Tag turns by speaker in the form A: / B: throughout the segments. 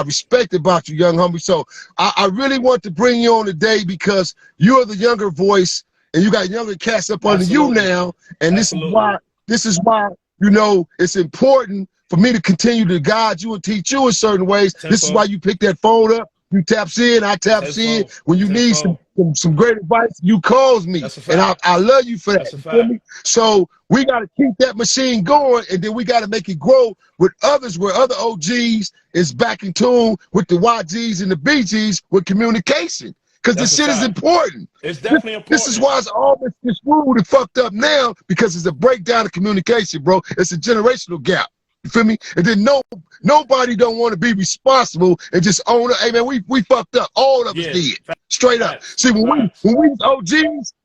A: I respect about you, young homie. So I really want to bring you on today because you are the younger voice and you got younger cats up under you now. And this is why, you know, it's important for me to continue to guide you and teach you in certain ways. This is why you pick that phone up. You taps in, I taps in. When you need some great advice, you calls me. And I love you for that. You feel me? So we got to keep that machine going, and then we got to make it grow with others, where other OGs is back in tune with the YGs and the BGs with communication. Because this shit is important.
B: It's definitely important.
A: This is why it's all this screwed and fucked up now, because it's a breakdown of communication, bro. It's a generational gap. You feel me? And then nobody don't want to be responsible and just own it. Hey man, we fucked up. All of us did. Straight up. See, when we was OGs,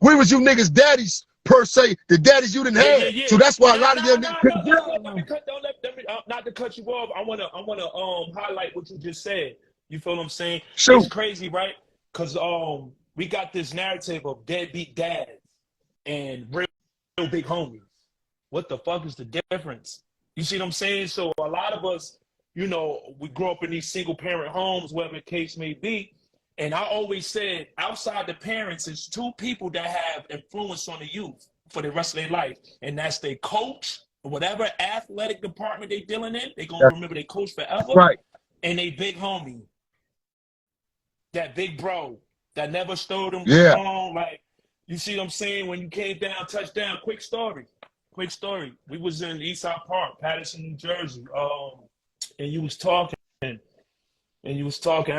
A: we was you niggas daddies per se. The daddies you didn't have. So that's why a lot of them
B: not to cut you off. I wanna highlight what you just said. You feel what I'm saying?
A: Sure.
B: It's crazy, right? Cause we got this narrative of deadbeat dads and real big homies. What the fuck is the difference? You see what I'm saying? So a lot of us, you know, we grow up in these single parent homes, whatever the case may be. And I always said, outside the parents, it's two people that have influence on the youth for the rest of their life. And that's their coach, whatever athletic department they dealing in, they gonna remember their coach forever.
A: Right.
B: And they big homie, that big bro that never stole them wrong. Like, you see what I'm saying? When you came down, touchdown, quick story. We was in Eastside Park, Patterson, New Jersey, and you was talking, I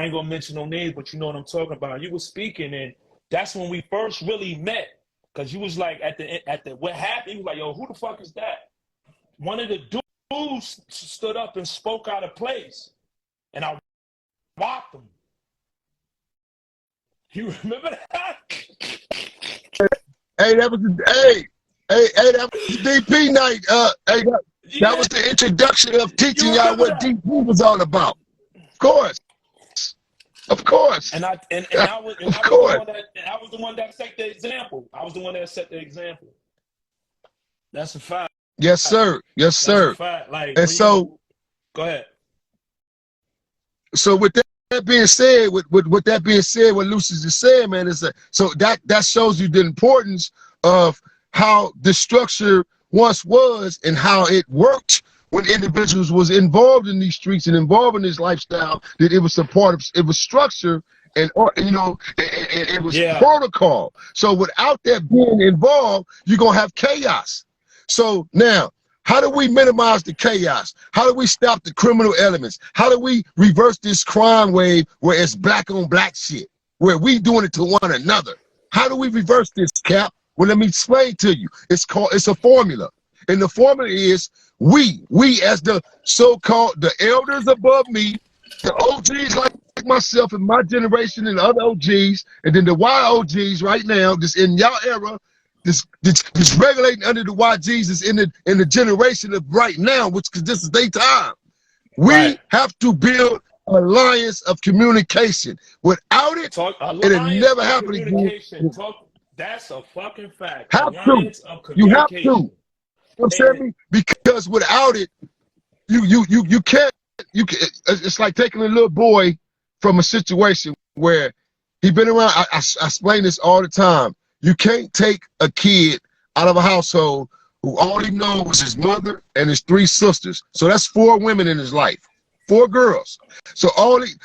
B: ain't gonna mention no names, but you know what I'm talking about. You was speaking, and that's when we first really met, because you was like, at the what happened, you was like, yo, who the fuck is that? One of the dudes stood up and spoke out of place, and I whopped him. You remember that?
A: Hey, that was that was DP night. That was the introduction of teaching y'all what DP was all about. Of course.
B: And I was the one that set the example. That's a fact.
A: Yes, sir. Yes, sir.
B: That's a fact. Like,
A: and so,
B: go ahead.
A: So with that being said, what Lucius is saying, man, is so that shows you the importance of how the structure once was and how it worked when individuals was involved in these streets and involved in this lifestyle. That it was a part of, it was structure and you know, it was protocol. So without that being involved, you're gonna have chaos. So now, how do we minimize the chaos? How do we stop the criminal elements? How do we reverse this crime wave where it's black on black shit, where we doing it to one another? How do we reverse this, Cap? Well, let me explain to you. It's a formula. And the formula is we as the so-called, the elders above me, the OGs like myself and my generation and the other OGs, and then the YOGs right now, just in y'all era, this regulating under the YGs is in the generation of right now, which, because this is their time. We have to build alliance of communication. Without it, it'll never happen again.
B: That's a fucking fact.
A: You have to. You know what I'm saying? Because without it, you can't. It's like taking a little boy from a situation where he been around. I explain this all the time. You can't take a kid out of a household who all he knows was his mother and his 3 sisters. So that's 4 women in his life, 4 girls. So all he's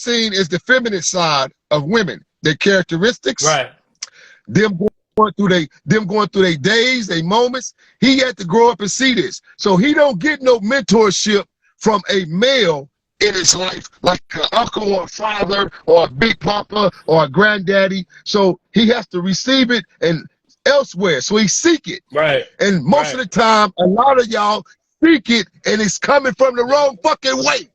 A: seen is the feminine side of women, their characteristics.
B: Right.
A: Them going through their days, their moments. He had to grow up and see this. So he don't get no mentorship from a male in his life, like an uncle or a father or a big papa or a granddaddy. So he has to receive it and elsewhere. So he seek it.
B: Right.
A: And most of the time, a lot of y'all seek it and it's coming from the wrong fucking way.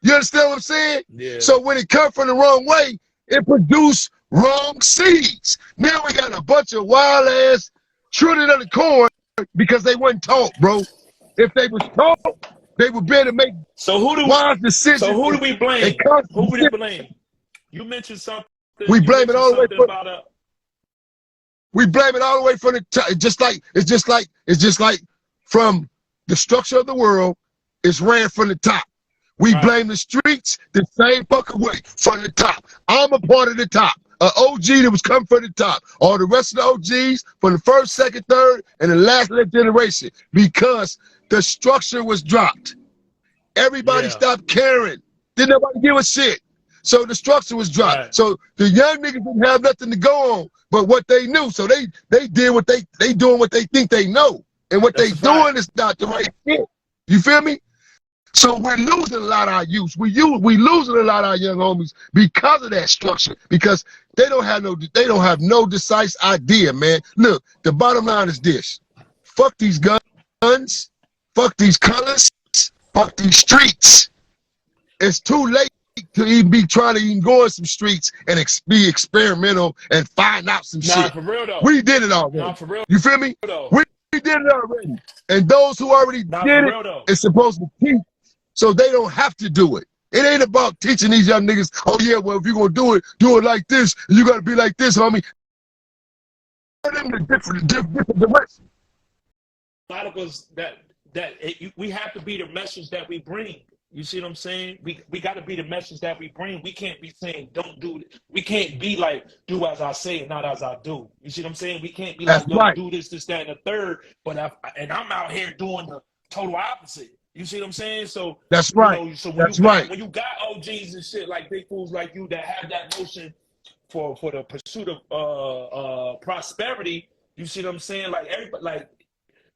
A: You understand what I'm saying?
B: Yeah.
A: So when it comes from the wrong way, it produces wrong seeds. Now we got a bunch of wild ass children of the corn because they wasn't taught, bro. If they was taught, they would be able to make wise decisions.
B: So who do we blame? Who do we blame? You mentioned something.
A: We blame it all the way from. We blame it all the way from the. It's just like from the structure of the world. It's ran from the top. We blame the streets the same fucking way from the top. I'm a part of the top. An OG that was coming from the top. All the rest of the OGs from the first, second, third, and the last generation, because the structure was dropped. Everybody stopped caring. Didn't nobody give a shit. So the structure was dropped. So the young niggas didn't have nothing to go on but what they knew. So they did what they doing what they think they know. And what they doing is not the right shit. You feel me? So we're losing a lot of our youth. We losing a lot of our young homies because of that structure. Because they don't have no decisive idea, man. Look, the bottom line is this: fuck these guns, fuck these colors, fuck these streets. It's too late to even be trying to even go in some streets and be experimental and find out some shit.
B: For real though.
A: We did it already.
B: For real.
A: You feel me? We did it already. And those who already did it, it's supposed to teach, so they don't have to do it. It ain't about teaching these young niggas, oh yeah, well, if you're gonna do it like this, and you gotta be like this, homie. Them the different direction.
B: A lot of us we have to be the message that we bring. You see what I'm saying? We got to be the message that we bring. We can't be saying don't do it. We can't be like do as I say and not as I do. You see what I'm saying? We can't be like do this, that, and the third. But I'm out here doing the total opposite. You see what I'm saying? So
A: that's right.
B: You know, so when you got OGs and shit like big fools like you that have that notion for the pursuit of prosperity, you see what I'm saying? Like everybody,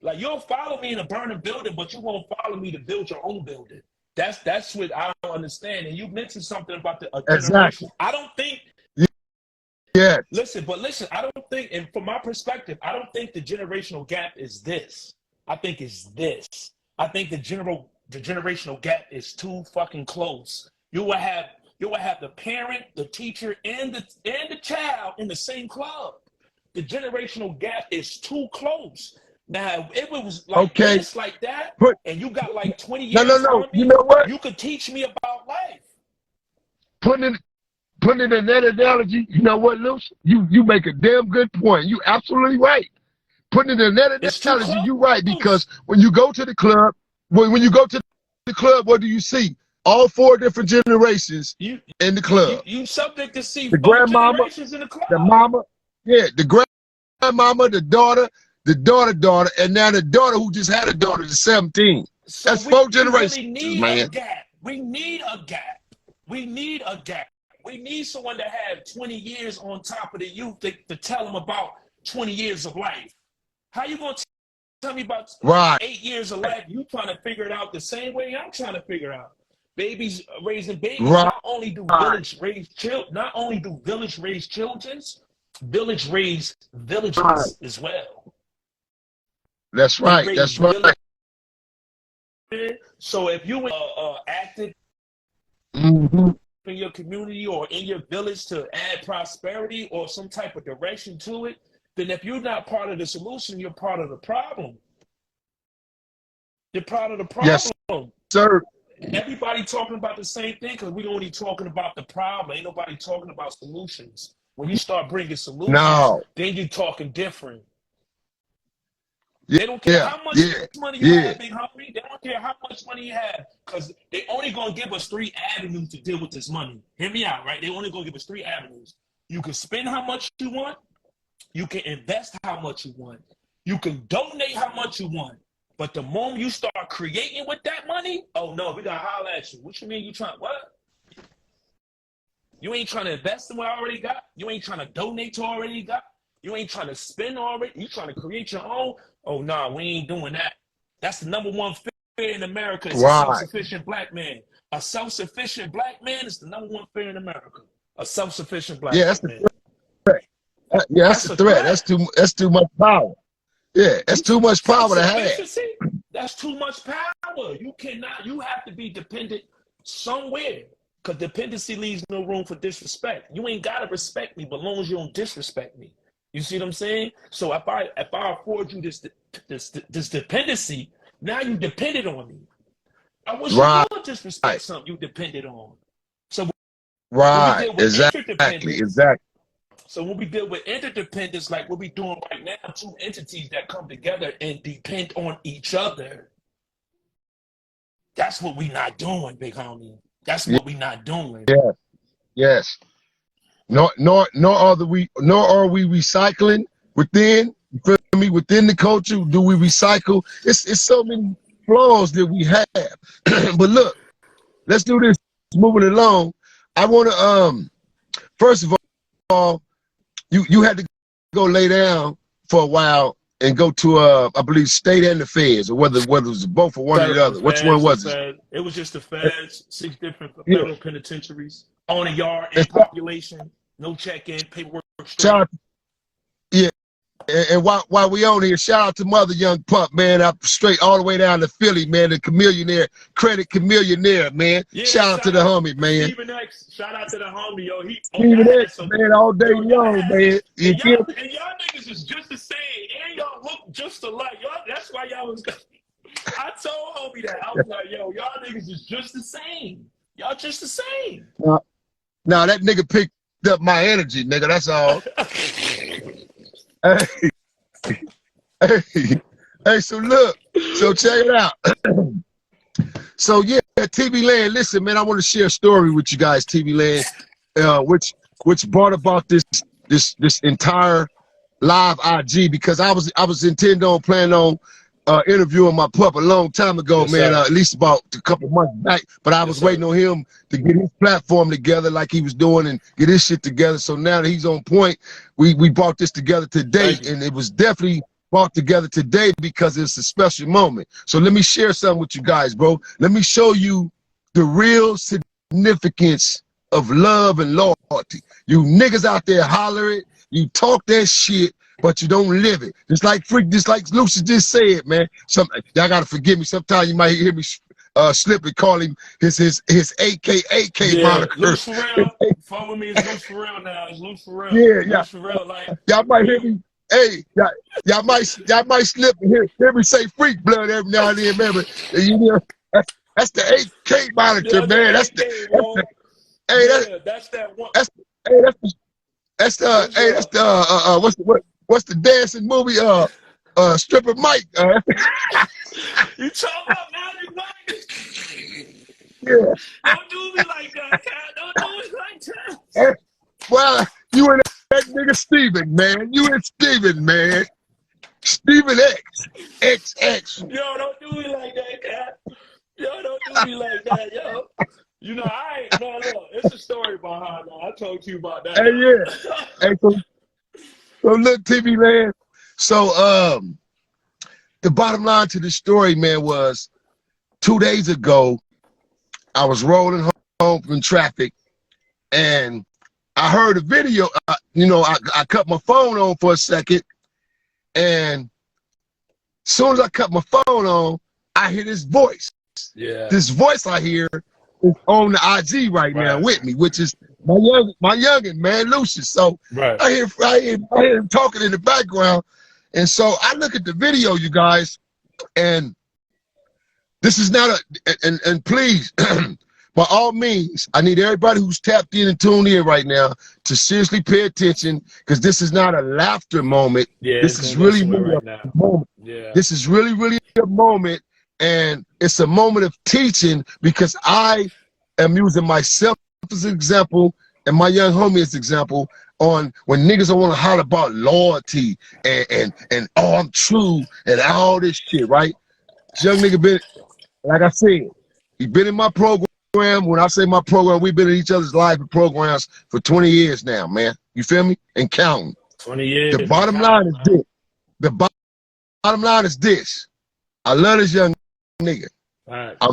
B: like you'll follow me in a burning building, but you won't follow me to build your own building. That's what I don't understand. And you mentioned something about the generation. I don't think.
A: Yeah.
B: Listen, I don't think, and from my perspective, I don't think the generational gap is this. I think it's this. I think the generational gap is too fucking close. You will have the parent, the teacher, and the child in the same club. The generational gap is too close. Now, if it was like this, like that, and you got like 20 years on me,
A: you know what?
B: You could teach me about life.
A: Putting it in that analogy, you know what, Luce? You make a damn good point. You absolutely right. Putting it in that analogy, you're right, because when you go to the club, when you go to the club, what do you see? All four different generations in the club.
B: You subject to see
A: the
B: four
A: grandmama,
B: generations in the club.
A: The mama, the grandmama, the daughter, and now the daughter who just had a daughter is 17. So that's four generations, man.
B: We need a gap. We need a gap. We need someone to have 20 years on top of the youth to tell them about 20 years of life. How you gonna tell me about 8 years of life? You trying to figure it out the same way I'm trying to figure out. Babies raising babies. Not only do village raise children, village raise villages as well.
A: That's right. That's right.
B: So if you active
A: in
B: your community or in your village to add prosperity or some type of direction to it, then if you're not part of the solution, you're part of the problem. You're part of the problem.
A: Yes, sir.
B: Everybody talking about the same thing because we only talking about the problem. Ain't nobody talking about solutions. When you start bringing solutions, then you're talking different. They don't care how much money you have, big homie. They don't care how much money you have, because they only gonna give us 3 avenues to deal with this money. Hear me out, right? They only gonna give us 3 avenues. You can spend how much you want. You can invest how much you want. You can donate how much you want. But the moment you start creating with that money, oh no, we gotta holler at you. What you mean you trying what? You ain't trying to invest in what I already got. You ain't trying to donate to what I already got. You ain't trying to spend already. You trying to create your own. Oh no, we ain't doing that. That's the #1 fear in America. It's a self-sufficient black man. A self-sufficient black man is the #1 fear in America. A self-sufficient black man.
A: That's the threat. That's a threat. That's too much power. Yeah, that's too much power to have.
B: That's too much power. You cannot. You have to be dependent somewhere, because dependency leaves no room for disrespect. You ain't gotta respect me, but as long as you don't disrespect me. You see what I'm saying? So if I afford you this dependency, now you depended on me. I wish you would disrespect something you depended on. So
A: exactly.
B: So when we deal with interdependence, like what we doing right now, 2 entities that come together and depend on each other. That's what we not doing, big homie. That's what we not doing.
A: Yeah. Yes. Nor are we recycling within. You feel me? Within the culture, do we recycle? It's so many flaws that we have. But look, let's do this. Moving along. I want to first of all, you had to go lay down for a while and go to I believe state and the feds, or whether it was both or one or the other. Which one was it?
B: It was just the feds, 6 different federal penitentiaries on a yard and population, no check-in, paperwork straight.
A: Yeah. And while we on here, shout out to Mother Young Pup, man, up straight all the way down to Philly, man, the Chameleonaire, credit Chameleonaire, man.
B: Yeah,
A: shout out to the homie, man.
B: Steven X, shout out to the homie, yo.
A: Steven X, man, all day long, man.
B: And y'all niggas is just the same, and y'all look just alike. Y'all, that's why y'all was. I told homie that. I was like, yo, y'all niggas is just the same. Y'all just the same.
A: Now that nigga picked up my energy, nigga. That's all. Hey, so look, so check it out. So yeah, TV.LAND, listen, man, I want to share a story with you guys, TV.LAND, which brought about this entire live IG, because I was planning on interviewing my pup a long time ago, yes, man, at least about a couple months back, but I was waiting on him to get his platform together like he was doing and get his shit together. So now that he's on point, we brought this together today, and it was definitely brought together today because it's a special moment. So let me share something with you guys, bro. Let me show you the real significance of love and loyalty. You niggas out there holler it, you talk that shit, but you don't live it. Just like Lucy just said, man. Y'all gotta forgive me. Sometimes you might hear me slip and call him his AK moniker.
B: Loose Pharrell. Follow with me, it's Loose Pharrell now. It's Loose Pharrell.
A: Yeah.
B: Loose Pharrell, like,
A: y'all might hear me. Hey, y'all might slip and hear me say freak blood every now and then, man. But you know, that's the AK monitor, man. That's what's the dancing movie? Stripper Mike.
B: You talking about Magic Mike?
A: Yeah.
B: Don't do me like that, cat. Don't do me like that.
A: Well, you and that nigga Steven, man. You and Steven, man. Steven X. XX.
B: Yo, don't do me like that, cat. Yo, don't do me like that, yo. You know, look, it's a story behind that. I told you about that.
A: Hey, yeah. Hey, so look, TV.LAND. So, the bottom line to the story, man, was 2 days ago, I was rolling home from traffic, and I heard a video. I cut my phone on for a second, and as soon as I cut my phone on, I hear this voice.
B: Yeah.
A: This voice I hear is on the IG right now with me, which is my youngin, man, Lucius. So I hear him talking in the background, and so I look at the video, you guys, and this is not and please, by all means, I need everybody who's tapped in and tuned in right now to seriously pay attention, because this is not a laughter moment.
B: Yeah,
A: this is really a moment.
B: Yeah.
A: This is really a moment, and it's a moment of teaching, because I am using myself as an example and my young homie as an example on when niggas don't want to holler about loyalty and oh, I'm true and all this shit, right? This young nigga been, like I said, he been in my program. When I say my program, we've been in each other's live programs for 20 years now, man. You feel me? And counting.
B: 20 years.
A: The bottom line is this. The bottom line is this. I love this young nigga.
B: Right.
A: I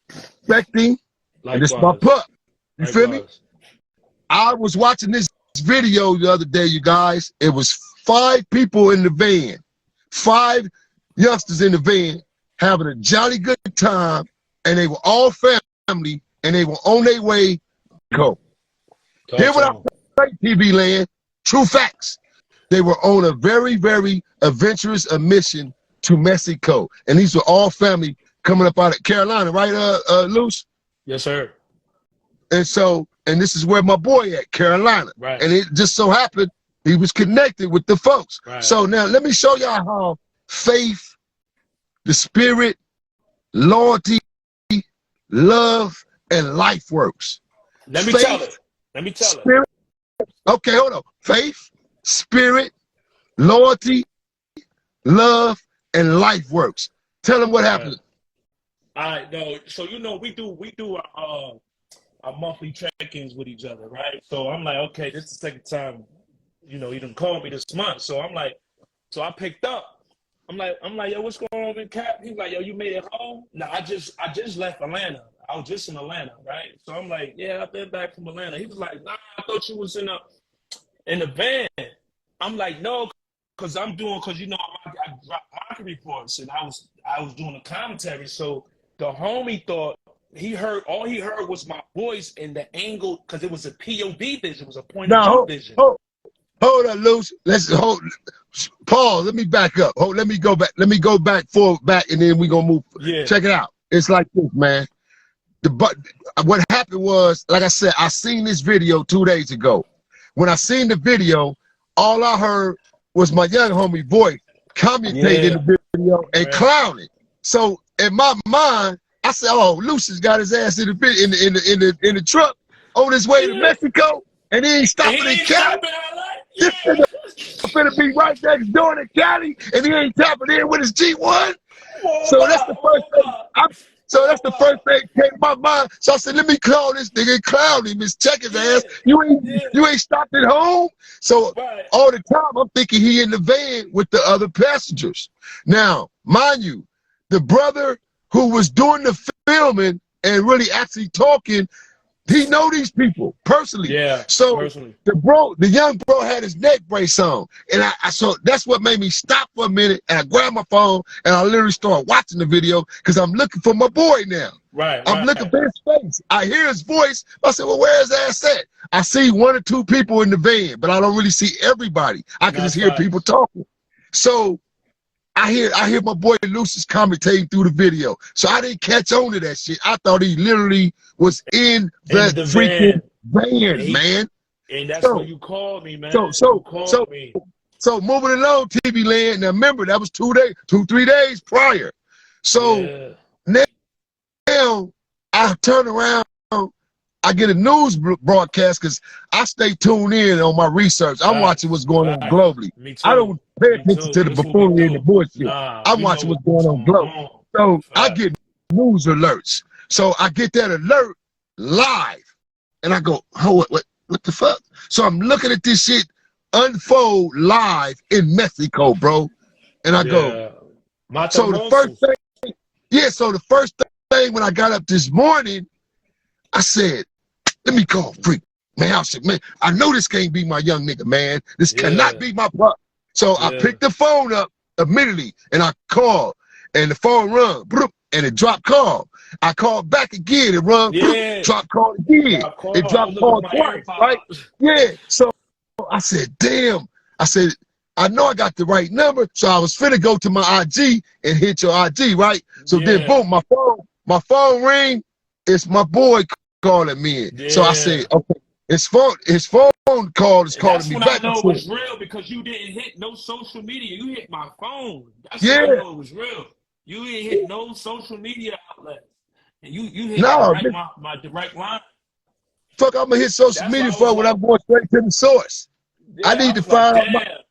A: respect him. And this is my pup. You feel me? I was watching this video the other day, you guys. It was 5 people in the van. 5 youngsters in the van having a jolly good time, and they were all family, and they were on their way to go. Hear what I say, TV.LAND. True facts. They were on a very adventurous mission to Mexico, and these were all family coming up out of Carolina, right, Luce?
B: Yes, sir.
A: And so, and this is where my boy at, Carolina.
B: Right.
A: And it just so happened he was connected with the folks.
B: Right.
A: So now let me show y'all how faith, the spirit, loyalty, love, and life works.
B: Let me tell it. Let me tell
A: spirit, it. Okay, hold on. Faith, spirit, loyalty, love, and life works. Tell them what happened.
B: All right, no. So you know we do our monthly check-ins with each other, right? So I'm like, okay, this is the second time, you know, he done called me this month. So I'm like, so I picked up. I'm like, yo, what's going on in Cap? He's like, yo, you made it home? No, I just left Atlanta. I was just in Atlanta, right? So I'm like, yeah, I've been back from Atlanta. He was like, nah, I thought you was in the van. I'm like, no, because you know, I dropped market reports and I was doing a commentary. So the homie thought all he heard was my voice and the angle, because it was a POV vision, it was a point of view vision.
A: Hold on, Luce. Let's hold. Paul, let me back up. Let me go back. Let me go back, and then we gonna move.
B: Yeah.
A: Check it out. It's like this, man. What happened was, like I said, I seen this video 2 days ago. When I seen the video, all I heard was my young homie voice commentating in the video and clowning. So in my mind, I said, "Oh, Lucius got his ass in the truck on his way to Mexico, and he ain't stopping in Cali. This nigga finna be right next door to Cali, and he ain't tapping in with his G1." So that's the first thing. So that's the first thing that came to my mind. So I said, let me call this nigga and clown him. Let's check his ass. You ain't stopped at home. So all the time I'm thinking he in the van with the other passengers. Now, mind you, the brother who was doing the filming and really actually talking, he know these people personally.
B: Yeah.
A: So the young bro had his neck brace on. And so that's what made me stop for a minute, and I grabbed my phone and I literally started watching the video because I'm looking for my boy now. I'm looking for his face. I hear his voice. I said, well, where's his ass at? I see 1 or 2 people in the van, but I don't really see everybody. I can just hear people talking. So I hear my boy Lucius commentating through the video. So I didn't catch on to that shit. I thought he literally was in the freaking van, man.
B: And that's when you called me, man.
A: So moving along, TV.LAND. Now remember, that was 3 days prior. So now I turn around, I get a news broadcast because I stay tuned in on my research. I'm watching what's going on globally. I don't pay attention to the buffoonery and the bullshit. I'm watching what's going on globally. So I get news alerts. So I get that alert live, and I go, oh, what the fuck? So I'm looking at this shit unfold live in Mexico, bro. And I go, so the first thing when I got up this morning, I said, let me call Freak. Man, I said, man, I know this can't be my young nigga, man. This cannot be my brother. So I picked the phone up immediately, and I called, and the phone rung, and it dropped call. I called back again, it rung, dropped call again. It dropped call twice, right? Yeah. So I said, damn. I said, I know I got the right number, so I was finna go to my IG and hit your IG, right? So then, boom, my phone ring. It's my boy calling me in. So I said, okay, his phone call is calling me back.
B: That's when I know it was real, because you didn't hit no social media. You hit my phone. That's when I know it was real. You didn't hit no social media outlet. And you hit my direct line.
A: Fuck, I'm gonna hit social media for when I'm going straight to the source. I need to find out.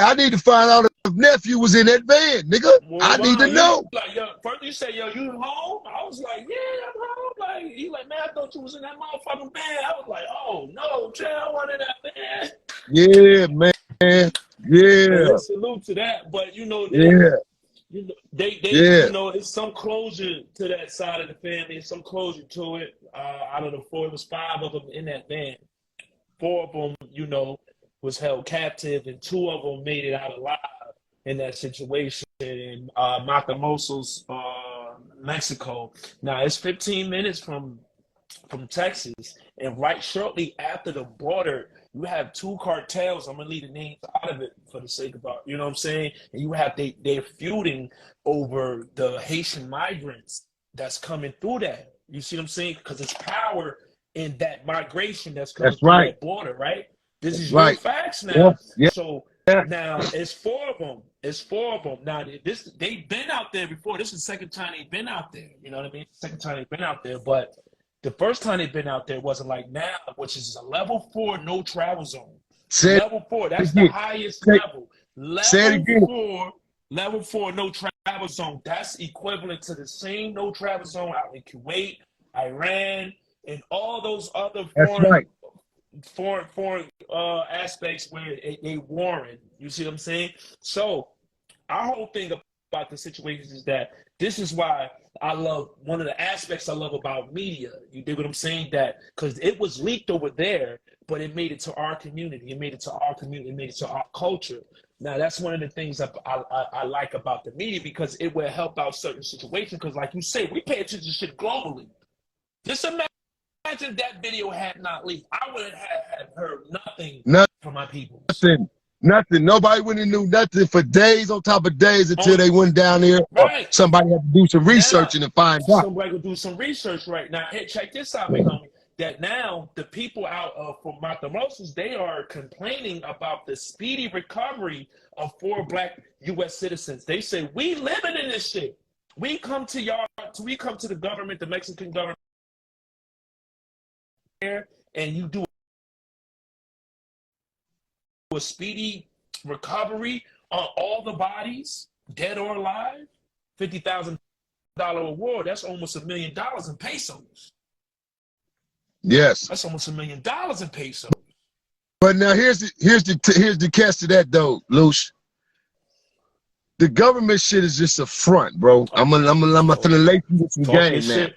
A: I need to find out if nephew was in that van, nigga. I need to know.
B: Like, yo, first you say, yo, you home? I was like, yeah, I'm home. Like, he like, man, I thought you was in that motherfucking van. I was like, oh no, Jay, I wasn't in that van.
A: Yeah, man. Yeah.
B: Man, salute to that. But you know, you know, it's some closure to that side of the family. Some closure to it. Out of the 4, it was 5 of them in that van. 4 of them, you know, was held captive, and 2 of them made it out alive in that situation in Matamoros, Mexico. Now it's 15 minutes from Texas, and right shortly after the border, you have 2 cartels. I'm gonna leave the names out of it for the sake of, you know what I'm saying? And you have they're feuding over the Haitian migrants that's coming through that. You see what I'm saying? Because it's power in that migration that's coming through that border, right? This is real facts now. So Now it's 4 of them. It's 4 of them. Now they've been out there before. This is the second time they've been out there. You know what I mean? Second time they've been out there. But the first time they've been out there wasn't like now, which is a level 4 no travel zone. Level 4. That's the highest level. Level 4 no travel zone. That's equivalent to the same no travel zone out in Kuwait, Iran, and all those other foreign aspects where they warring. You see what I'm saying? So our whole thing about the situation is that this is why I love, one of the aspects I love about media. You dig what I'm saying? That because it was leaked over there, but it made it to our community. It made it to our community. It made it to our culture. Now that's one of the things I like about the media, because it will help out certain situations. Because like you say, we pay attention to shit globally. Just imagine that video had not leaked. I wouldn't have heard nothing from my people.
A: Nothing. Nobody wouldn't have knew nothing for days on top of days until they went down there.
B: Right.
A: Somebody had to do some researching and find out.
B: Somebody will do some research right now. Hey, check this out, big homie. That now the people out from Matamoros, they are complaining about the speedy recovery of 4 black U.S. citizens. They say, we living in this shit. We come to the government, the Mexican government, and you do a speedy recovery on all the bodies, dead or alive. $50,000 award. That's almost $1 million in pesos.
A: Yes,
B: that's almost $1 million in pesos.
A: But now here's the catch to that though, Luce. The government shit is just a front, bro. I'm gonna lay you some game, man.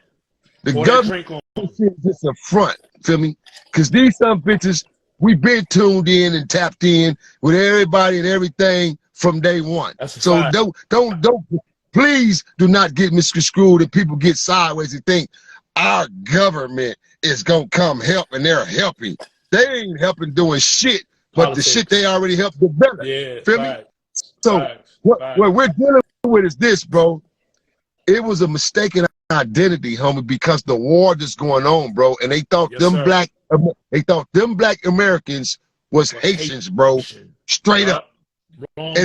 A: The government shit is just a front. Feel me? Because these some bitches, we been tuned in and tapped in with everybody and everything from day one. So don't please do not get misconstrued and people get sideways and think our government is gonna come help and they're helping. They ain't helping doing shit, but the shit they already helped develop.
B: Yeah,
A: feel me? So what we're dealing with is this, bro. It was a mistaken identity, homie, because the war that's going on, bro, and they thought them black Americans was Haitians, bro. Straight up. And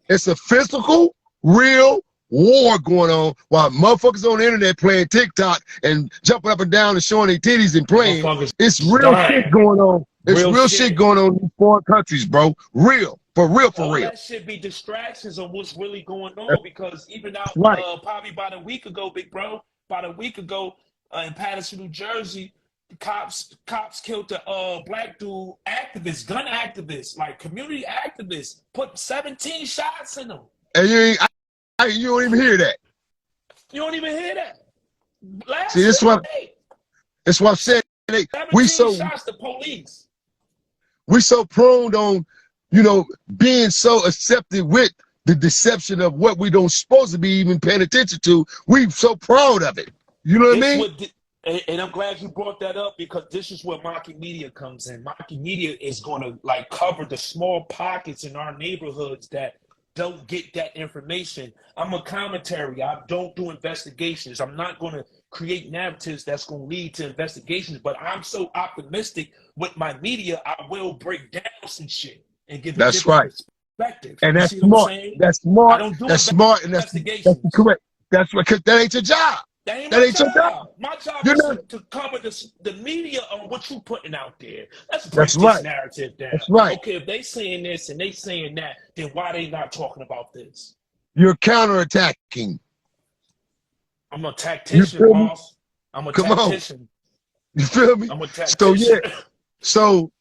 A: it's a physical, real war going on while motherfuckers on the internet playing TikTok and jumping up and down and showing their titties and playing. It's real shit going on. It's real shit going on in foreign countries, bro. Real. For real.
B: That should be distractions of what's really going on, because even out probably about a week ago, big bro, in Patterson, New Jersey, the cops killed the black dude, gun activist, like community activist, put 17 shots in him.
A: And you don't even hear that.
B: You don't even hear that.
A: See, that's what I'm saying. We
B: shots to police.
A: We so prone on, being so accepted with the deception of what we don't supposed to be even paying attention to. We so proud of it. You know what I mean?
B: And I'm glad you brought that up, because this is where mocking media comes in. Mocking media is going to like cover the small pockets in our neighborhoods that don't get that information. I'm a commentary. I don't do investigations. I'm not going to create narratives that's going to lead to investigations, but I'm so optimistic with my media, I will break down some shit and give a different perspective.
A: And that's smart. That's smart. I don't do smart. And that's correct. That's right, because that ain't your job.
B: That ain't your job. My job is to cover the media on what you putting out there. Let's break this narrative down.
A: That's right.
B: Okay, if they saying this and they saying that, then why they not talking about this?
A: You're counterattacking.
B: I'm a tactician, boss. I'm a tactician.
A: You feel me?
B: I'm a tactician.
A: So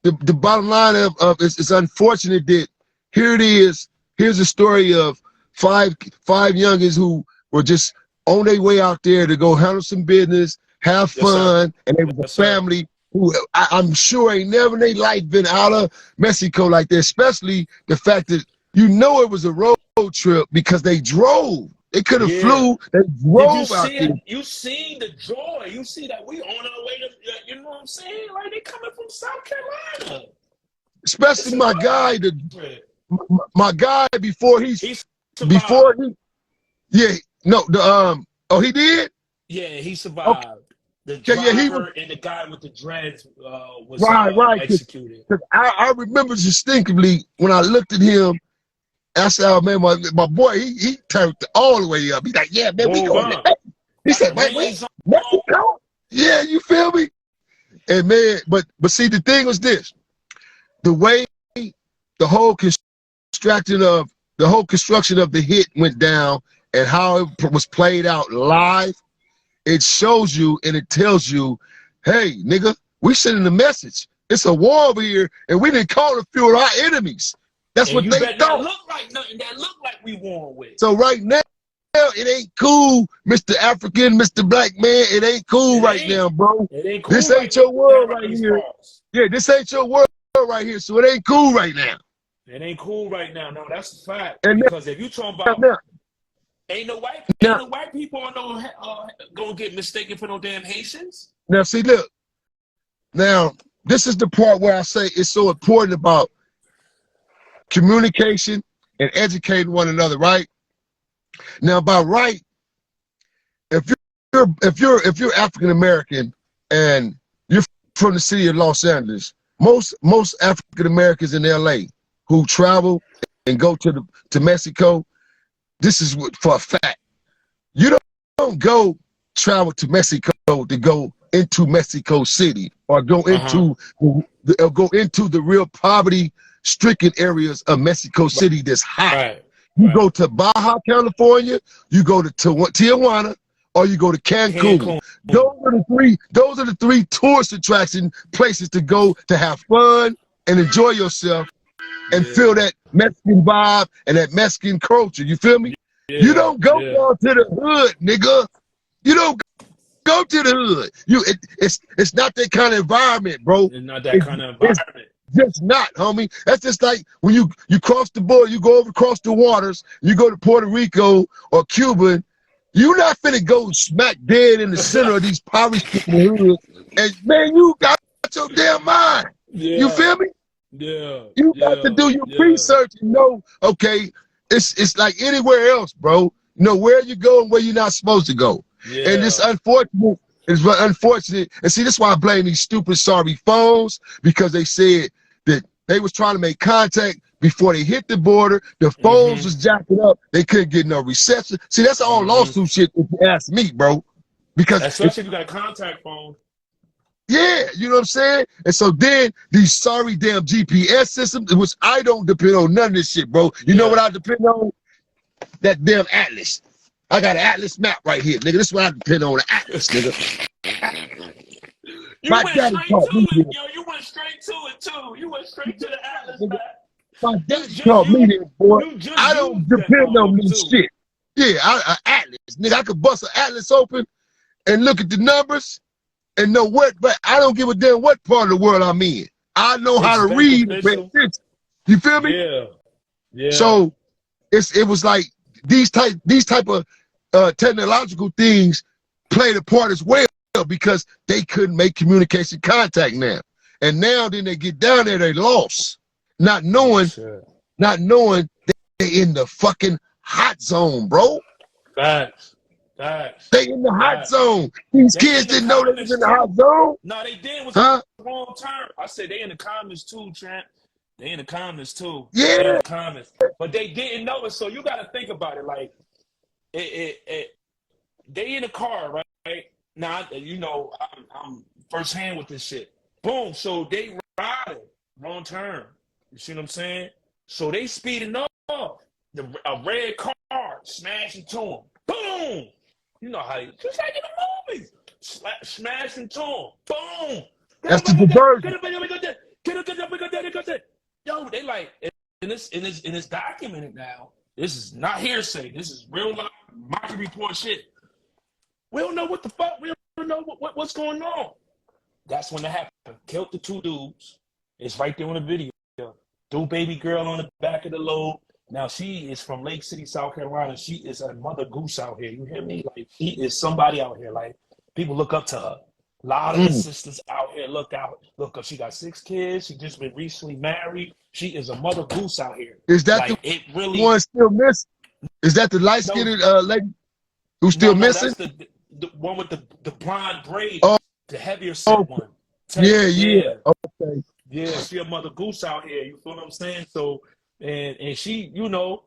A: the bottom line of it's unfortunate that here it is. Here's a story of five youngins who were just on their way out there to go handle some business, have fun, and they was a family who I'm sure ain't never in their life been out of Mexico like that, especially the fact that it was a road trip because they drove. They could have flew, they drove out there.
B: You see the joy. You see that we on our way to, you know what I'm saying? Like they coming from South Carolina.
A: Especially my guy, my guy before he he did?
B: Yeah, he survived. the driver and the guy with the dreads was executed.
A: Cause I remember distinctly when I looked at him. I said, "Oh man, my boy, he turned all the way up. He's like, yeah, man, we going to." He said, "Wait, Mexico? Yeah, you feel me?" And man, but see, the thing was this: the way the whole construction of the hit went down and how it was played out live, it shows you and it tells you, hey, nigga, we sending a message. It's a war over here, and we didn't call a few of our enemies. That's what they thought.
B: That look like nothing. That look like we won with.
A: So right now, it ain't cool, Mr. African, Mr. Black Man. It ain't cool right now, bro.
B: It ain't cool.
A: This ain't your world right here. Yeah, this ain't your world right here. So it ain't cool right now.
B: It ain't cool right now. No, that's a fact. And because if you talking about ain't no white people gonna get mistaken for no damn Haitians.
A: Now see, look. Now this is the part where I say it's so important about communication and educating one another, right? Now, by right, if you're African American and you're from the city of Los Angeles, most African Americans in LA who travel and go to Mexico, this is for a fact. You don't go travel to Mexico to go into Mexico City or go into the real poverty-stricken areas of Mexico City that's hot.
B: Right.
A: You go to Baja, California, you go to Tijuana, or you go to Cancun. Those are the three tourist attraction places to go to have fun and enjoy yourself and feel that Mexican vibe and that Mexican culture. You feel me?
B: Yeah,
A: you don't go down to the hood, nigga. You don't go to the hood. It's not that kind of environment, bro.
B: It's not that kind of environment.
A: Just not, homie. That's just like when you cross the border, you go across the waters, you go to Puerto Rico or Cuba, you're not finna go smack dead in the center of these poverty-stricken hoods. And man, you got your damn mind.
B: Yeah.
A: You feel me?
B: Yeah.
A: You got to do your research and know, okay, it's like anywhere else, bro. You know where you go and where you're not supposed to go.
B: Yeah.
A: And it's unfortunate. It's unfortunate. And see, that's why I blame these stupid sorry phones, because they said that they was trying to make contact before they hit the border. The phones was jacking up. They couldn't get no reception. See, that's all lawsuit shit if you ask me, bro. Because
B: especially if you got a contact phone.
A: Yeah, you know what I'm saying? And so then these sorry damn GPS systems, which I don't depend on none of this shit, bro. You know what I depend on? That damn Atlas. I got an Atlas map right here, nigga. This is what I depend on, an Atlas, nigga.
B: You went straight to it, yo. You went straight to it, too. You went straight to the Atlas map.
A: My dad called me there, boy. I don't depend on this shit. Yeah, Atlas. Nigga, I could bust an Atlas open and look at the numbers and know what, but I don't give a damn what part of the world I'm in. I know how to read and pay attention. You feel me?
B: Yeah. Yeah.
A: So it was like these type of technological things played a part as well, because they couldn't make communication contact now. And now then they get down there, they lost. Not knowing that they in the fucking hot zone, bro.
B: Facts.
A: They in the hot zone. These kids didn't know they was in the hot zone.
B: No, they did. Was the wrong term. I said they in the comments too, Trent. They in the comments too.
A: Yeah.
B: They in the comments. But they didn't know it, so you got to think about it. Like, they in the car, right? Now, you know, I'm firsthand with this shit. Boom. So they riding wrong turn. You see what I'm saying? So they speeding up. A red car smash into them. Boom. You know how just like in the movies. Smash into them. Boom.
A: That's the diversion.
B: Yo, they like, and it's documented now. This is not hearsay. This is real life market report shit. We don't know what the fuck. We don't know what's going on. That's when it happened. Killed the two dudes. It's right there on the video. Threw baby girl on the back of the load. Now she is from Lake City, South Carolina. She is a mother goose out here. You hear me? Like, she is somebody out here. Like, people look up to her. A lot of the sisters out here look up. She got 6 kids. She just been recently married. She is a mother goose out here.
A: Is that like, the one still missing? Is that the light-skinned lady who's still missing?
B: the one with the blonde braids,
A: Oh,
B: the heavier set one.
A: yeah. Okay.
B: Yeah, she a mother goose out here. You feel what I'm saying? So, and she, you know,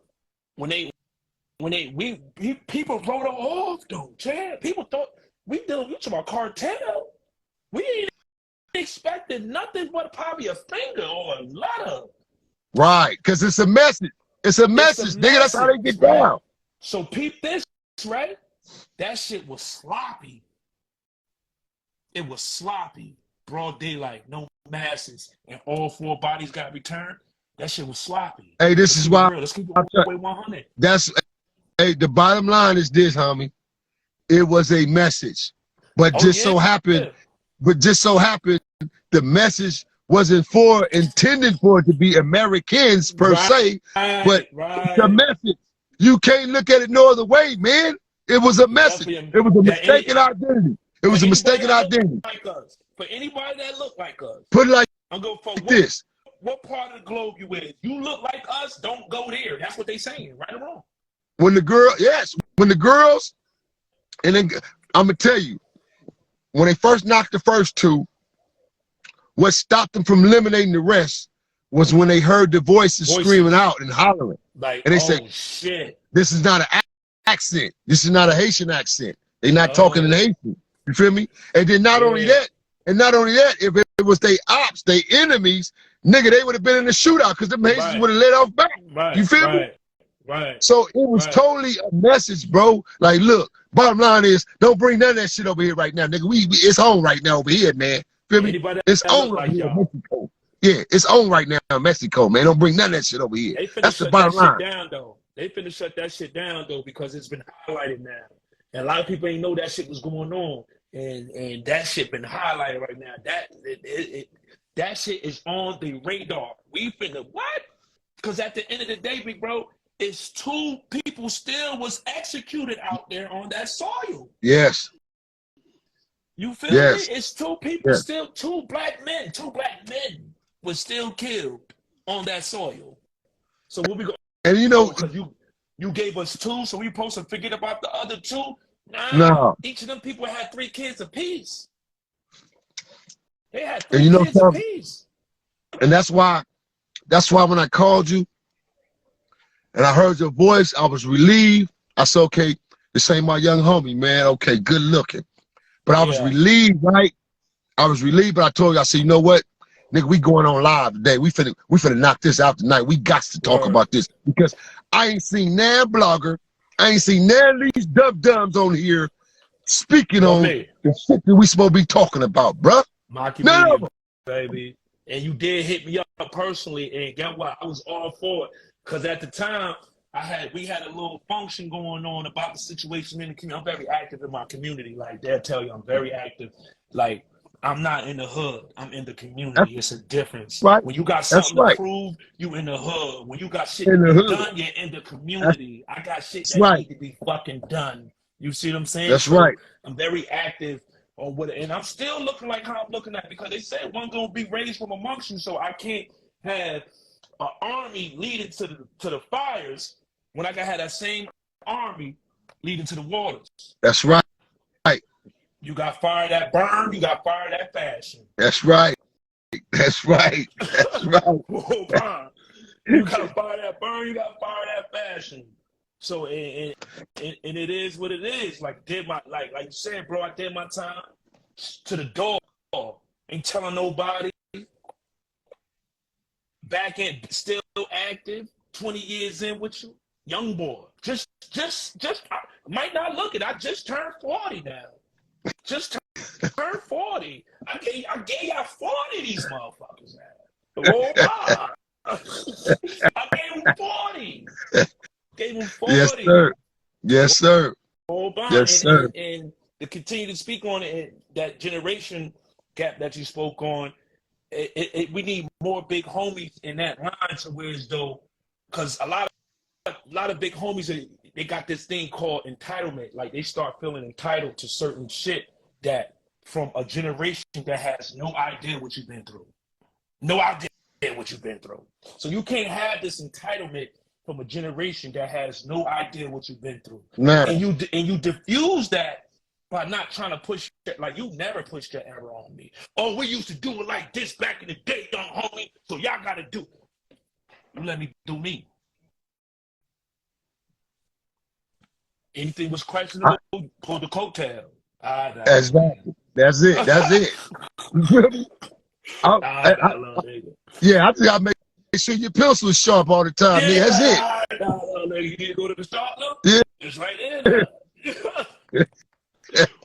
B: people wrote her off though, Chad. People thought we talking about cartel. We ain't expected nothing but probably a finger or a letter.
A: Right, because it's a message. It's a message, nigga. That's how they get down.
B: So peep this, right? That shit was sloppy. It was sloppy. Broad daylight, no masses, and all 4 bodies got returned. That shit was sloppy.
A: Hey, this is why.
B: Let's keep it all the way 100.
A: Hey, the bottom line is this, homie. It was a message, but so happened, the message wasn't intended for it to be Americans per se, but it's a message. You can't look at it no other way, man. It was a message. It was a mistaken identity. It was a mistaken identity.
B: Like us. For anybody that look like us.
A: Put it like
B: I'm going for
A: this.
B: What part of the globe you in? You look like us, don't go there. That's what they saying, right or wrong?
A: When the girls, and then I'm gonna tell you, when they first knocked the first 2, what stopped them from eliminating the rest was when they heard the voices screaming out and hollering.
B: Like,
A: and they said,
B: shit.
A: This is not an accent. This is not a Haitian accent. They're not talking in Haitian. You feel me? And then not only that, if it was they ops, they enemies, nigga, they would have been in the shootout because them Haitians would have let off back. You feel me?
B: Right.
A: So it was totally a message, bro. Like, look, bottom line is, don't bring none of that shit over here right now, nigga. It's on right now over here, man. Feel me? It's on right here in Mexico. Yeah, it's on right now in Mexico, man. Don't bring none of that shit over here. That's the bottom line.
B: They finna shut that shit down, though, because it's been highlighted now. And a lot of people ain't know that shit was going on. And that shit been highlighted right now. That shit is on the radar. We finna what? Because at the end of the day, big bro, it's 2 people still was executed out there on that soil.
A: Yes.
B: You feel me? It's 2 people still, 2 black men was still killed on that soil. So what we go?
A: And you know,
B: because you gave us 2, so we supposed to forget about the other 2?
A: No.
B: Each of them people had 3 kids apiece. They had 3 kids apiece.
A: And that's why when I called you and I heard your voice, I was relieved. I said, okay, this ain't my young homie, man. Okay, good looking. But I was relieved, right? I was relieved, but I told you, I said, you know what? Nigga, we going on live today. We finna knock this out tonight. We got to talk about this because I ain't seen nan blogger. I ain't seen none of these dum-dums on here speaking on the shit that we supposed to be talking about, bruh.
B: My community, baby. And you did hit me up personally, and guess what? I was all for it. Because at the time, we had a little function going on about the situation in the community. I'm very active in my community. Like, they'll tell you I'm very active. Like, I'm not in the hood. I'm in the community. It's a difference.
A: Right.
B: When you got something to prove, you in the hood. When you got shit to be done, you're in the community. I got shit that need to be fucking done. You see what I'm saying?
A: That's right.
B: I'm very active on what, and I'm still looking like how I'm looking at, because they said one gonna be raised from amongst you, so I can't have an army leading to the fires when I gotta have that same army leading to the waters.
A: That's right.
B: You got fire that burn, you got fire that fashion.
A: That's right. That's right. That's right.
B: You got fire that burn, you got fire that fashion. So and it is what it is. Like like you said, bro, I did my time to the door. Ain't telling nobody. Back in, still active, 20 years in with you. Young boy. Just I might not look it. I just turned 40 now. Just turned 40. I gave y'all 40 of these motherfuckers now. Oh my. I gave them 40. Gave him 40.
A: Yes, sir. Yes, sir.
B: Yes, sir. And to continue to speak on it, that generation gap that you spoke on, we need more big homies in that line, to where as though, because a lot of big homies, they got this thing called entitlement. Like, they start feeling entitled to certain shit that from a generation that has no idea what you've been through. No idea what you've been through. So you can't have this entitlement from a generation that has no idea what you've been through.
A: Man.
B: And you diffuse that by not trying to push it. Like, you never pushed your error on me. Oh, we used to do it like this back in the day, young homie, so y'all got to do it. You let me do me. Anything was questionable, pull the coattail.
A: Exactly. That's it. That's it. Yeah, I think I make sure your pencil is sharp all the time, nigga. That's it.
B: You need to go to the sharpener?
A: Yeah.
B: It's right there now.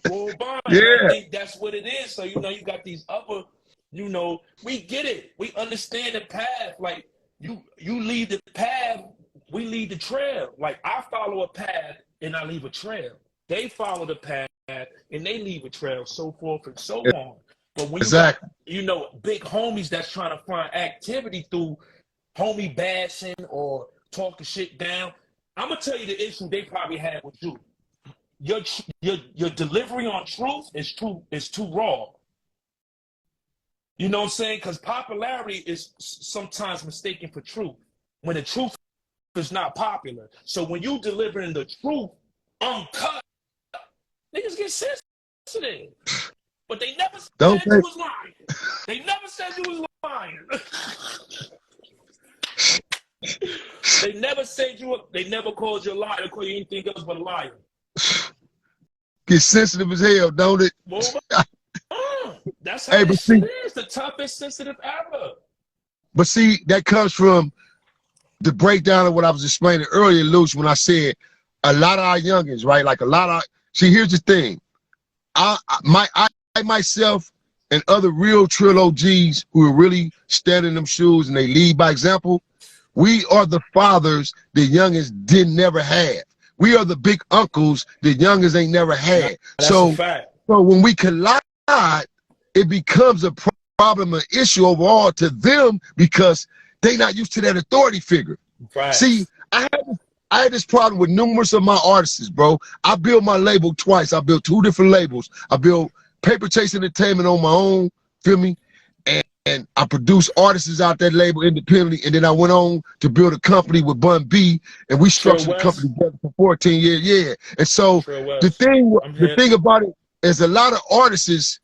B: Well,
A: yeah.
B: I think that's what it is. So, you know, you got these upper, you know, we get it. We understand the path. Like, you lead the path, we lead the trail. Like, I follow a path and I leave a trail. They follow the path and they leave a trail, so forth and so on. But when you got, you know, big homies that's trying to find activity through homie bashing or talking shit down, I'm gonna tell you the issue they probably had with you. Your delivery on truth is too raw. You know what I'm saying? Because popularity is sometimes mistaken for truth, when the truth is not popular. So when you delivering the truth uncut, niggas get sensitive. But they never said you was lying. They never said you was lying. They never said they never called you a liar, call you anything else but a liar.
A: Get sensitive as hell, don't it?
B: Well, that's how this shit is. The toughest sensitive ever.
A: But see, that comes from the breakdown of what I was explaining earlier, Luce, when I said a lot of our youngins, right? Like a lot of, see, here's the thing. I myself and other real Trill OGs who are really standing in them shoes and they lead by example, we are the fathers the youngins never have. We are the big uncles the youngins ain't never had.
B: That's a fact.
A: So when we collide, it becomes a problem, an issue overall to them because they not used to that authority figure.
B: Right.
A: See, I had this problem with numerous of my artists, bro. I built my label twice. I built 2 different labels. I built Paper Chase Entertainment on my own, feel me? And I produced artists out that label independently, and then I went on to build a company with Bun B, and we structured the company together for 14 years. Yeah. And so the thing about it is a lot of artists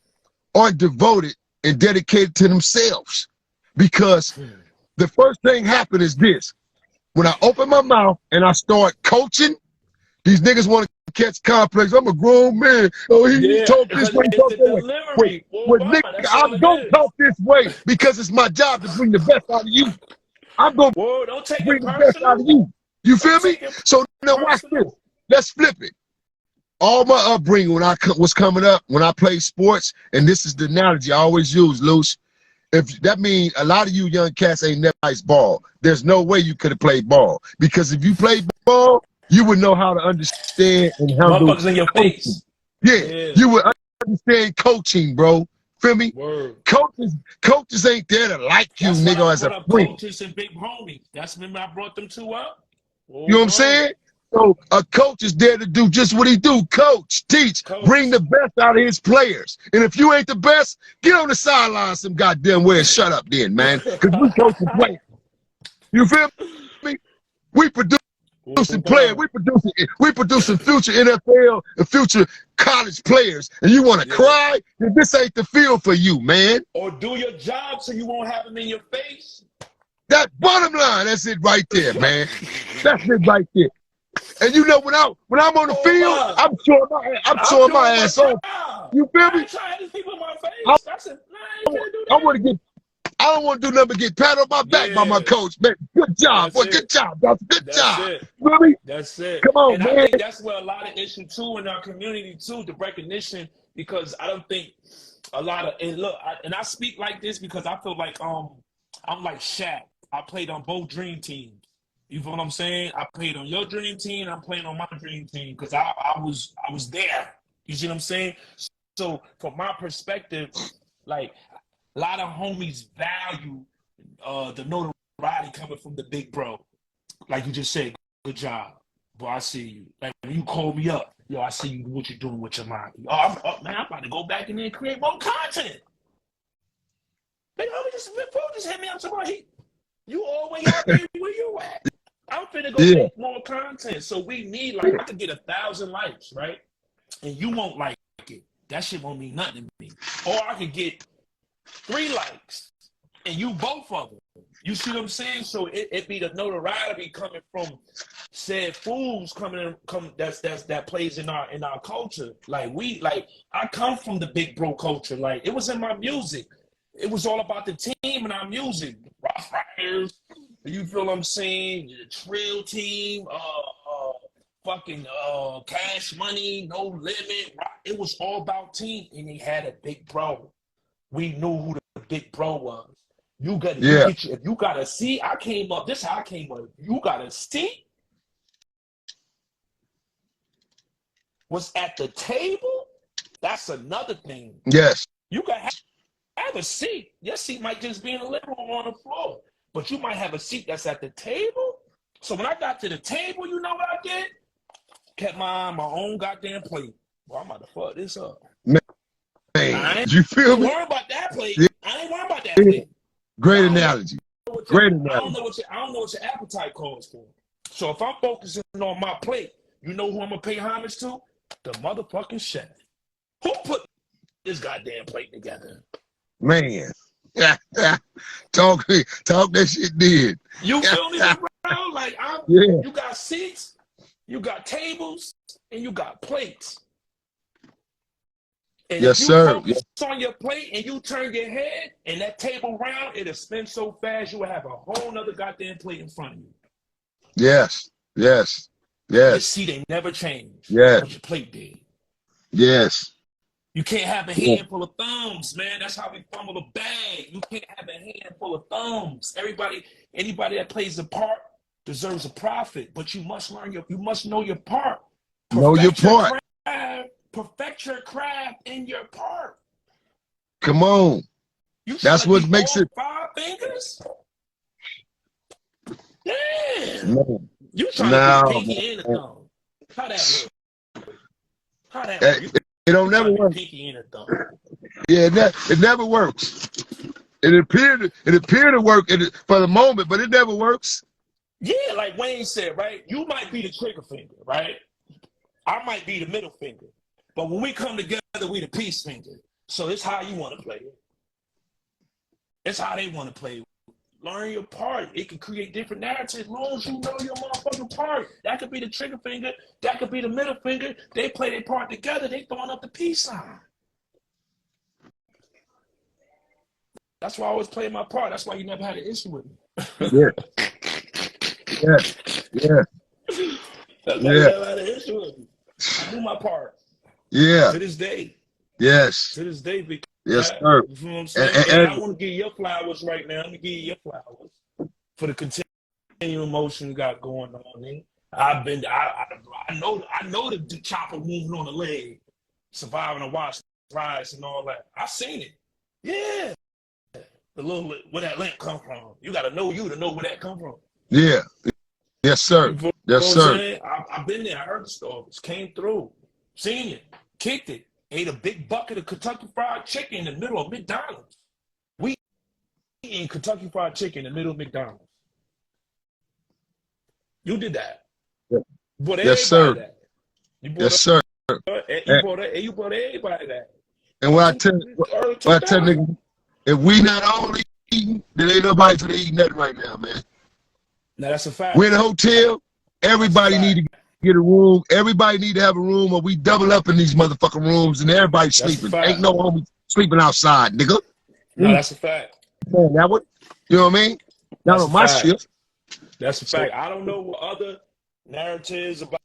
A: aren't devoted and dedicated to themselves, because the first thing happened is this. When I open my mouth and I start coaching, these niggas want to catch complex. I'm a grown man. Oh, he talk this way, talk that way. Wait, nigga, I'm gonna talk this way because it's my job to bring the best out of you. I'm gonna bring the best out of you. You feel me? So now watch this. Let's flip it. All my upbringing when I was coming up, when I played sports, and this is the analogy I always use, Luce. If that means a lot of you young cats ain't never played ball. There's no way you could have played ball, because if you played ball, you would know how to understand and handle
B: motherfuckers in your face.
A: Yeah, you would understand coaching, bro. Feel me?
B: Word.
A: Coaches ain't there to like you, nigga, as a friend.
B: Coaches and big homies. That's when I brought them 2 up.
A: You know what I'm saying? So a coach is there to do just what he do. Coach, teach, bring the best out of his players. And if you ain't the best, get on the sideline some goddamn way and shut up then, man. Because we coach and play. You feel me? We producing players. We producing future NFL and future college players. And you want to cry? Then this ain't the field for you, man.
B: Or do your job so you won't have them in your face.
A: That bottom line, that's it right there, man. That's it right there. And you know, when I'm on the field, I'm showing my ass off. You feel me? I don't want to do nothing but get patted on my back by my coach, man. Good job, boy. Good job. Good job. Really?
B: That's it.
A: Come on,
B: and
A: man.
B: I think that's where a lot of issue too in our community too, the recognition, because I don't think a lot of, and look, I speak like this because I feel like I'm like Shaq. I played on both dream teams. You feel what I'm saying? I played on your dream team. I'm playing on my dream team because I was there. You see what I'm saying? So from my perspective, like a lot of homies value the notoriety coming from the big bro. Like you just said, good job. Boy, I see you. Like when you call me up, yo, I see you, what you're doing with your mind. Oh, man, I'm about to go back in there and create more content. They always just hit me up somebody. You always out there where you at. I'm finna go make more content. So we need, like, I could get 1,000 likes, right? And you won't like that shit won't mean nothing to me. Or I could get 3 likes and you both of them. You see what I'm saying? So it be the notoriety coming from said fools that plays in our culture. Like I come from the big bro culture. Like it was in my music. It was all about the team and our music. Rough Riders, you feel what I'm saying? The Trill Team, fucking Cash Money, No Limit. It was all about team, and they had a big bro. We knew who the big bro was. You got if you got a seat. I came up. This is how I came up. You got a seat. Was at the table. That's another thing.
A: Yes.
B: You got have a seat. Your seat might just be in the living room on the floor, but you might have a seat that's at the table. So when I got to the table, you know what I did? Kept my own goddamn plate. Well, I'm about to fuck this up.
A: Man, you feel me?
B: I ain't worried about that plate. Yeah. I ain't worried about that plate.
A: Great analogy. Great analogy.
B: I don't know what your appetite calls for. So if I'm focusing on my plate, you know who I'm gonna pay homage to? The motherfucking chef. Who put this goddamn plate together?
A: Man. Talk that shit did.
B: You feel me, bro? Like you got seats, you got tables, and you got plates. And
A: yes,
B: if you
A: sir.
B: focus on your plate and you turn your head and that table round, it'll spin so fast you will have a whole nother goddamn plate in front of you.
A: Yes. Yes. Yes.
B: Your seat ain't never changed.
A: Yes.
B: But your plate did.
A: Yes.
B: You can't have a handful of thumbs, man. That's how we fumble a bag. You can't have a handful of thumbs. Anybody that plays a part deserves a profit, but you must know your part.
A: Know your part.
B: Perfect your craft in your part.
A: Come on. That's what makes it
B: 5 fingers? Damn.
A: No.
B: You trying to be pinky and a thumb. How that work? How that work?
A: It don't never work.
B: Pinky and a thumb.
A: Yeah, it never works. It appeared to work for the moment, but it never works.
B: Yeah, like Wayne said, right? You might be the trigger finger, right? I might be the middle finger. But when we come together, we the peace finger. So it's how you want to play it. It's how they want to play it. Learn your part. It can create different narratives as long as you know your motherfucking part. That could be the trigger finger. That could be the middle finger. They play their part together. They throwing up the peace sign. That's why I always play my part. That's why you never had an issue with me.
A: Yeah. Yeah. Yeah.
B: That's why you never had an issue with me. I do my part.
A: Yeah.
B: To this day.
A: Yes.
B: To this day, because
A: yes, sir.
B: You know what I'm saying? And I want to give you your flowers right now. Let me give you your flowers for the continuing emotion you got going on. Man. I know the chopper moving on the leg, surviving a watch rise and all that. I seen it. Yeah. The little where that lamp come from. You gotta know you to know where that come from.
A: Yeah. Yes, sir. Yes, sir.
B: I've been there. I heard the stories. Came through. Seen it. Kicked it. Ate a big bucket of Kentucky Fried Chicken in the middle of McDonald's. We eating Kentucky Fried Chicken in the middle of McDonald's. You did that.
A: Yeah.
B: You brought
A: yes, sir.
B: That.
A: Yes, sir.
B: You brought everybody that.
A: And when I tell niggas, if we not only eating, then ain't nobody to eat nothing right now, man.
B: Now that's a fact.
A: We're in a hotel. Everybody need to get a room. Everybody need to have a room, or we double up in these motherfucking rooms, and everybody's sleeping. Ain't no homie sleeping outside, nigga.
B: No, that's a fact.
A: Man, that what? You know what I mean? Not on my shit.
B: That's a fact. I don't know what other narratives about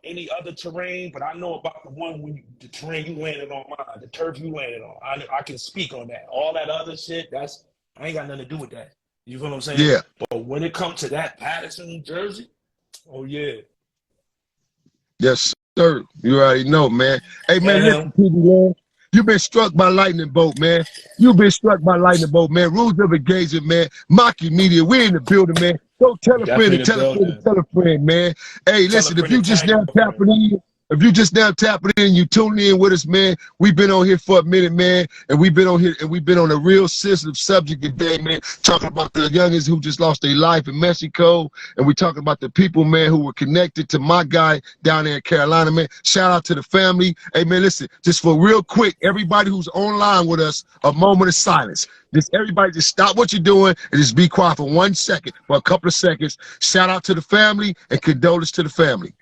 B: any other terrain, but I know about the terrain you landed on, the turf you landed on. I can speak on that. All that other shit, I ain't got nothing to do with that. You feel what I'm saying?
A: Yeah.
B: But when it comes to that Patterson, New Jersey, oh yeah.
A: Yes, sir. You already know, man. Hey, man, listen, TV.LAND. You've been struck by lightning bolt, man. You've been struck by lightning bolt, man. Rules of engagement, man. Maki Media, we in the building, man. Go tell a friend and tell a friend and tell a friend, man. Hey, listen, if you just now tapping in, If you just now tapping in, you tuning in with us, man. We've been on here for a minute, man, and we've been on here and we've been on a real sensitive subject today, man. Talking about the youngins who just lost their life in Mexico, and we talking about the people, man, who were connected to my guy down there in Carolina, man. Shout out to the family. Hey, man, listen, just for real quick, everybody who's online with us, a moment of silence. Just everybody, just stop what you're doing and just be quiet for 1 second, for a couple of seconds. Shout out to the family and condolence to the family.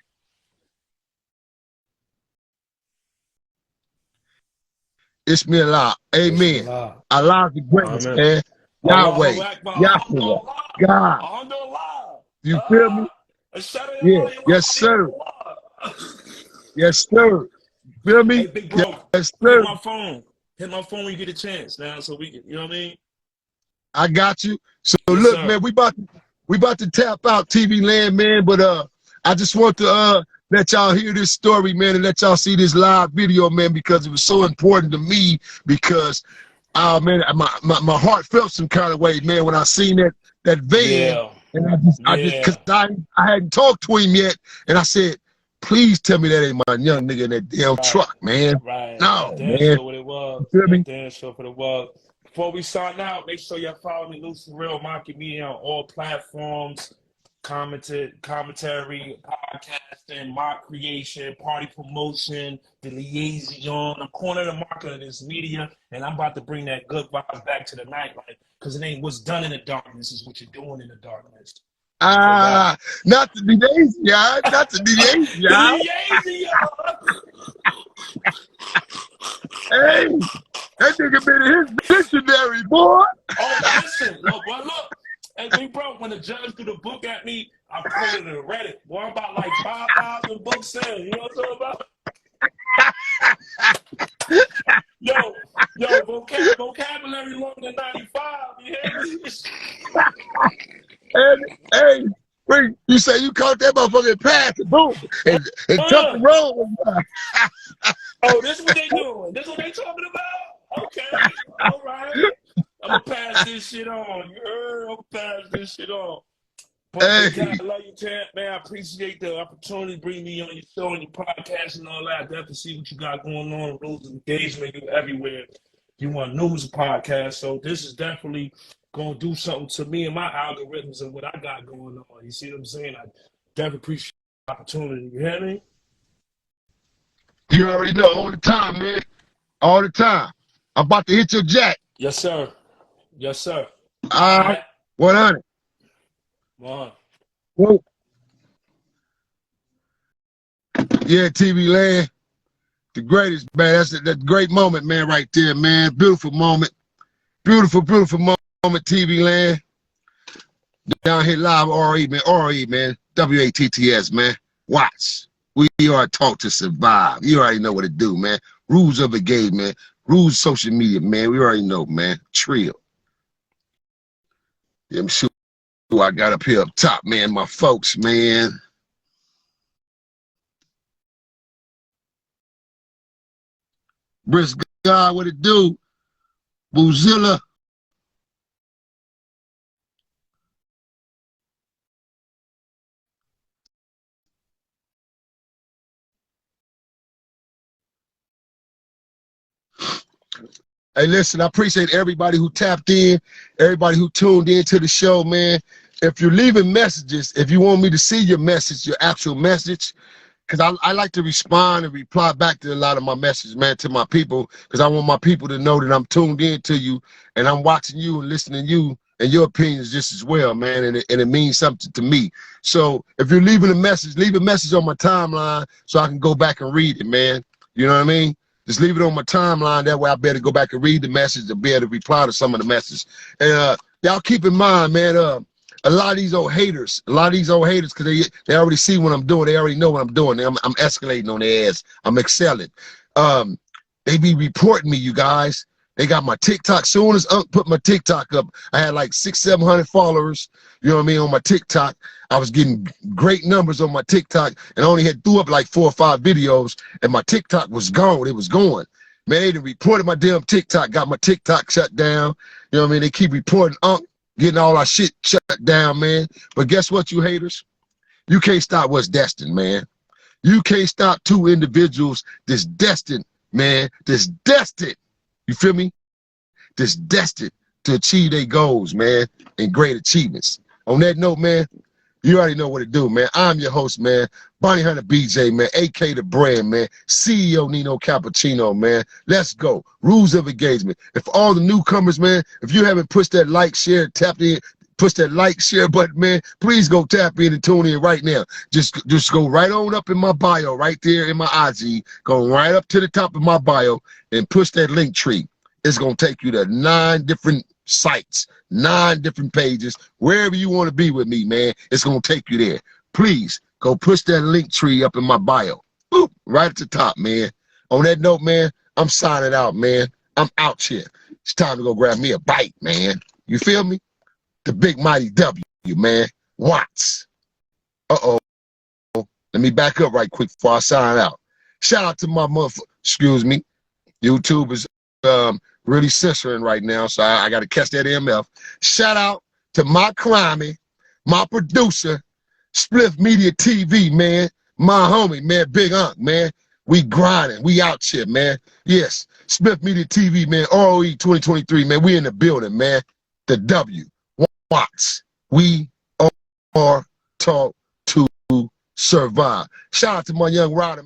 A: Bismillah. Amen. Allah the greatest, man. Yahweh. Yahweh. God. You feel me? Yeah. Yes, sir. Yes, sir. Feel me?
B: Hey, big bro.
A: Yes, sir.
B: Hit my phone. Hit my phone when you get a chance now, so we can, you know what I mean?
A: I got you. So
B: yes,
A: look,
B: sir.
A: man, we about to tap out TV.LAND, man, but I just want to let y'all hear this story, man, and let y'all see this live video, man, because it was so important to me. Because, man, my heart felt some kind of way, man, when I seen that van,
B: yeah.
A: and I just, because I hadn't talked to him yet, and I said, please tell me that ain't my young nigga in that damn truck, man.
B: Right.
A: No,
B: man.
A: Sure
B: what it was.
A: You feel me?
B: Damn sure what it was. Before we sign out, make sure y'all follow me, Lucy Real Market Media, on all platforms. Commentary, podcasting, mock creation, party promotion, the liaison. I'm cornering the market of this media, and I'm about to bring that good vibes back to the nightlife, because it ain't what's done in the darkness, is what you're doing in the darkness.
A: Not to be lazy, y'all. Not to be lazy, y'all. Hey, that nigga been in his dictionary, boy.
B: Oh, listen, look. Hey, big bro, when the judge threw the book at me, I put it in Reddit. Boy, I'm about like 5,000 books sales. You know what I'm talking about? Yo, vocabulary longer than 95. You hear me?
A: Hey, wait, you say you caught that motherfucking pass, boom, and took the road.
B: Oh, this is what they doing. This is what they talking about? Okay, all right. I'm gonna pass this shit on. You heard? I'm gonna pass this shit on. But I love you, Champ, man. I appreciate the opportunity to bring me on your show and your podcast and all that. I definitely see what you got going on. Rules of engagement, you everywhere. You want numerous podcasts, so this is definitely gonna do something to me and my algorithms and what I got going on. You see what I'm saying? I definitely appreciate the opportunity. You hear me?
A: You already know, all the time, man. All the time. I'm about to hit your jack.
B: Yes, sir. Yes, sir.
A: All right. 100. Whoa. Yeah, TV.LAND. The greatest, man. That's a great moment, man, right there, man. Beautiful moment. Beautiful moment, TV.LAND. Down here live, R.O.E, man. R.O.E, man. W-A-T-T-S, man. Watch. We are taught to survive. You already know what to do, man. Rules of the game, man. Rules of social media, man. We already know, man. Trill. Yeah, I'm sure I got up here up top, man. My folks, man. Brisk God, what it do? Boozilla. Hey, listen, I appreciate everybody who tapped in, everybody who tuned in to the show, man. If you're leaving messages, if you want me to see your message, your actual message, because I like to respond and reply back to a lot of my messages, man, to my people, because I want my people to know that I'm tuned in to you and I'm watching you and listening to you and your opinions just as well, man, and it means something to me. So if you're leaving a message, leave a message on my timeline so I can go back and read it, man. You know what I mean? Just leave it on my timeline. That way I better go back and read the message to be able to reply to some of the messages. And y'all keep in mind, man, a lot of these old haters, because they already see what I'm doing. They already know what I'm doing. I'm escalating on their ass. I'm excelling. They be reporting me, you guys. They got my TikTok. Soon as Unc put my TikTok up, I had like 600-700 followers, you know what I mean, on my TikTok. I was getting great numbers on my TikTok and only had threw up like 4 or 5 videos, and my TikTok was gone. It was going. Man, they reported my damn TikTok, got my TikTok shut down. You know what I mean? They keep reporting Unc getting all our shit shut down, man. But guess what, you haters? You can't stop what's destined, man. You can't stop two individuals that's destined, man, that's destined, you feel me? That's destined to achieve their goals, man, and great achievements. On that note, man, you already know what to do, man. I'm your host, man, Bonnie Hunter BJ, man, AK the brand, man, CEO Nino Cappuccino, man. Let's go. Rules of engagement. If all the newcomers, man, if you haven't pushed that like, share, tapped in, push that like, share button, man, please go tap in and tune in right now. Just go right on up in my bio, right there in my IG, go right up to the top of my bio and push that link tree. It's going to take you to 9 different sites, 9 different pages, wherever you want to be with me, man. It's going to take you there. Please go push that link tree up in my bio. Boop, right at the top, man. On that note, man, I'm signing out, man. I'm out here. It's time to go grab me a bite, man. You feel me? The big mighty W, man. Watts. Uh-oh. Let me back up right quick before I sign out. Shout out to my YouTube is really censoring right now, so I got to catch that MF. Shout out to my climbing, my producer, Spliff Media TV, man. My homie, man, Big Unc, man. We grinding. We out here, man. Yes, Spliff Media TV, man. R.O.E 2023, man. We in the building, man. The W. Watts. We are taught to survive. Shout out to my young rider.